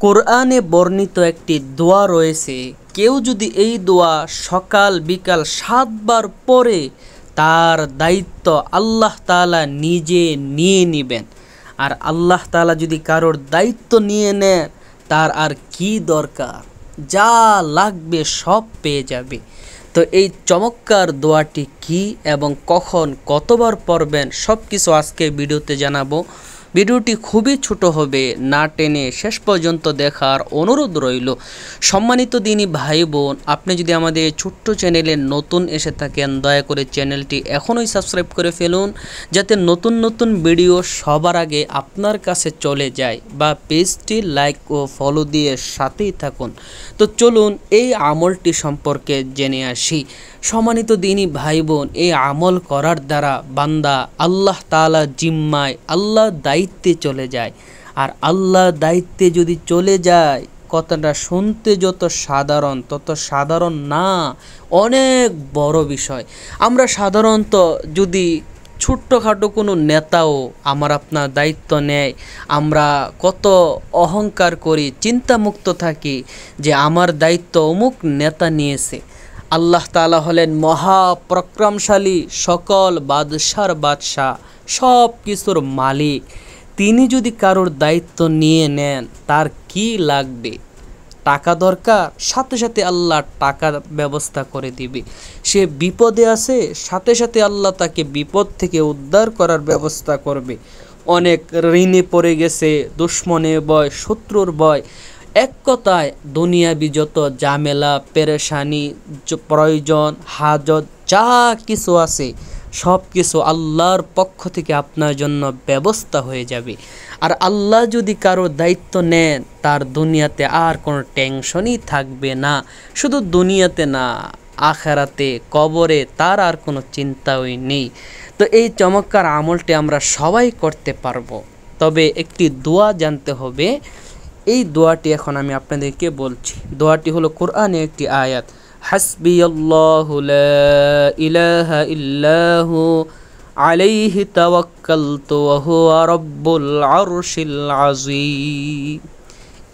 কোরআনে বর্ণিত একটি দোয়া রয়েছে, কেউ যদি এই দোয়া সকাল বিকাল 7 বার পড়ে তার দায়িত্ব আল্লাহ তাআলা নিজে নিয়ে নেবেন। আর আল্লাহ তাআলা যদি কারোর দায়িত্ব নিয়ে নেন, তার আর কি দরকার, যা লাগবে সব পেয়ে যাবে। তো এই চমৎকার দোয়াটি কি এবং কখন কতবার পড়বেন সব কিছু আজকে ভিডিওতে জানাবো। ভিডিওটি খুবই ছোট হবে, না টেনে শেষ পর্যন্ত দেখার অনুরোধ রইল। সম্মানিত দিনী ভাই বোন, আপনি যদি আমাদের ছোট্ট চ্যানেলে নতুন এসে থাকেন, দয়া করে চ্যানেলটি এখনই সাবস্ক্রাইব করে ফেলুন, যাতে নতুন নতুন ভিডিও সবার আগে আপনার কাছে চলে যায়, বা পেজটি লাইক ও ফলো দিয়ে সাথেই থাকুন। তো চলুন এই আমলটি সম্পর্কে জেনে আসি। সম্মানিত দিনী ভাই বোন, এই আমল করার দ্বারা বান্দা আল্লাহ তাআলা জিম্মায়, আল্লাহ দায়িত্বে চলে যায়। আর আল্লাহ দায়িত্বে যদি চলে যায়, কথাটা শুনতে যত সাধারণ তত সাধারণ না, অনেক বড় বিষয়। আমরা সাধারণত যদি ছোট্টখাটো কোনো নেতাও আমার আপনার দায়িত্ব নেয়, আমরা কত অহংকার করি, চিন্তামুক্ত থাকি যে আমার দায়িত্ব অমুক নেতা নিয়েছে। আল্লাহ তাআলা হলেন মহাপরাক্রমশালী, সকল বাদশার বাদশাহ, সব কিছুর মালিক। তিনি যদি কারোর দায়িত্ব নিয়ে নেন, তার কি লাগবে? টাকা দরকার, সাথে সাথে আল্লাহ টাকা ব্যবস্থা করে দিবে। সে বিপদে আছে, সাথে সাথে আল্লাহ তাকে বিপদ থেকে উদ্ধার করার ব্যবস্থা করবে। অনেক ঋণে পড়ে গেছে, দুশ্মনের ভয়, শত্রুর ভয়, এক কথায় দুনিয়াবি যত ঝামেলা পেরেশানি, প্রয়োজন, হাজত যা কিছু আছে সব কিছু আল্লাহর পক্ষ থেকে আপনার জন্য ব্যবস্থা হয়ে যাবে। আর আল্লাহ যদি কারো দায়িত্ব নেন, তার দুনিয়াতে আর কোনো টেনশনই থাকবে না। শুধু দুনিয়াতে না, আখেরাতে, কবরে তার আর কোনো চিন্তাই নেই। তো এই চমৎকার আমলটি আমরা সবাই করতে পারবো, তবে একটি দোয়া জানতে হবে। এই দোয়াটি এখন আমি আপনাদেরকে বলছি। দোয়াটি হলো কোরআনে একটি আয়াত, হাসবিয়াল্লাহু লা ইলাহা ইল্লাহু আলাইহি তাওয়াক্কালতু ওয়া হুয়া রাব্বুল আরশিল আযীম।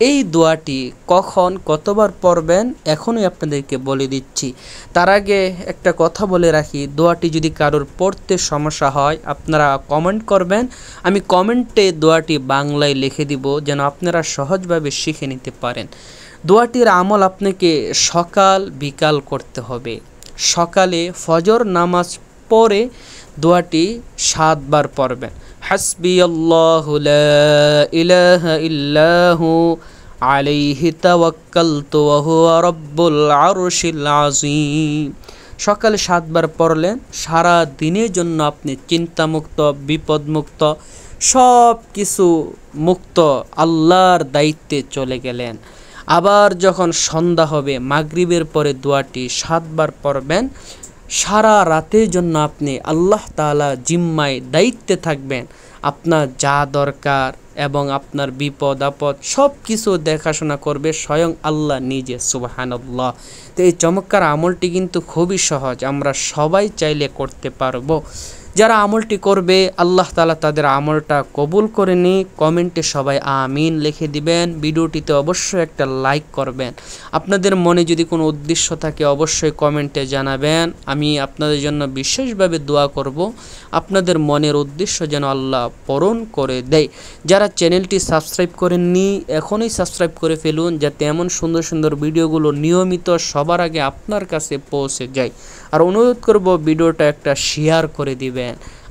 এই দোয়াটি কখন কতবার পড়বেন এখনই আপনাদেরকে বলে দিচ্ছি। তার আগে একটা কথা বলে রাখি, দোয়াটি যদি কারোর পড়তে সমস্যা হয় আপনারা কমেন্ট করবেন, আমি কমেন্টে দোয়াটি বাংলায় লিখে দিব, যেন আপনারা সহজভাবে শিখে নিতে পারেন। দোয়াটির আমল আপনাকে সকাল বিকাল করতে হবে। সকালে ফজর নামাজ পড়ে দোয়াটি 7 বার পড়বেন, হাসবিয়াল্লাহু লা ইলাহা ইল্লাহু আলাইহি তাওয়াক্কালতু ওয়া হুয়া রাব্বুল আরশিল আযীম। সকালে 7 বার পড়লেন, সারা দিনের জন্য আপনি চিন্তামুক্ত, বিপদমুক্ত, সব কিছু মুক্ত, আল্লাহর দায়িত্বে চলে গেলেন। আবার যখন সন্ধ্যা হবে, মাগরিবের পরে দোয়াটি 7 বার পড়বেন। সারা রাতের জন্য আপনি আল্লাহ তাআলা জিম্মায়, দায়িত্বে থাকবেন। আপনার যা দরকার এবং আপনার বিপদ আপদ সব কিছু দেখাশোনা করবে স্বয়ং আল্লাহ নিজে, সুবহানাল্লাহ। তো এই চমৎকার আমলটি কিন্তু খুবই সহজ, আমরা সবাই চাইলে করতে পারবো। যারা আমলটি করবে আল্লাহ তাআলা তাদের আমলটা কবুল করে নি। কমেন্টে সবাই আমিন লিখে দিবেন। ভিডিওটিতে অবশ্যই একটা লাইক করবেন। আপনাদের মনে যদি কোনো উদ্দেশ্য থাকে অবশ্যই কমেন্টে জানাবেন, আমি আপনাদের জন্য বিশেষভাবে দোয়া করব, আপনাদের মনের উদ্দেশ্য যেন আল্লাহ পূরণ করে দেয়। যারা চ্যানেলটি সাবস্ক্রাইব করেননি এখনই সাবস্ক্রাইব করে ফেলুন, যাতে এমন সুন্দর সুন্দর ভিডিওগুলো নিয়মিত সবার আগে আপনার কাছে পৌঁছে যায়। আর অনুরোধ করব ভিডিওটা একটা শেয়ার করে দিবেন।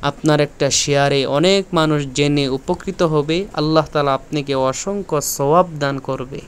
আপনার একটা শেয়ারে অনেক মানুষ জেনে উপকৃত হবে। আল্লাহ তাআলা আপনাকে অসংখ্য সওয়াব দান করবে।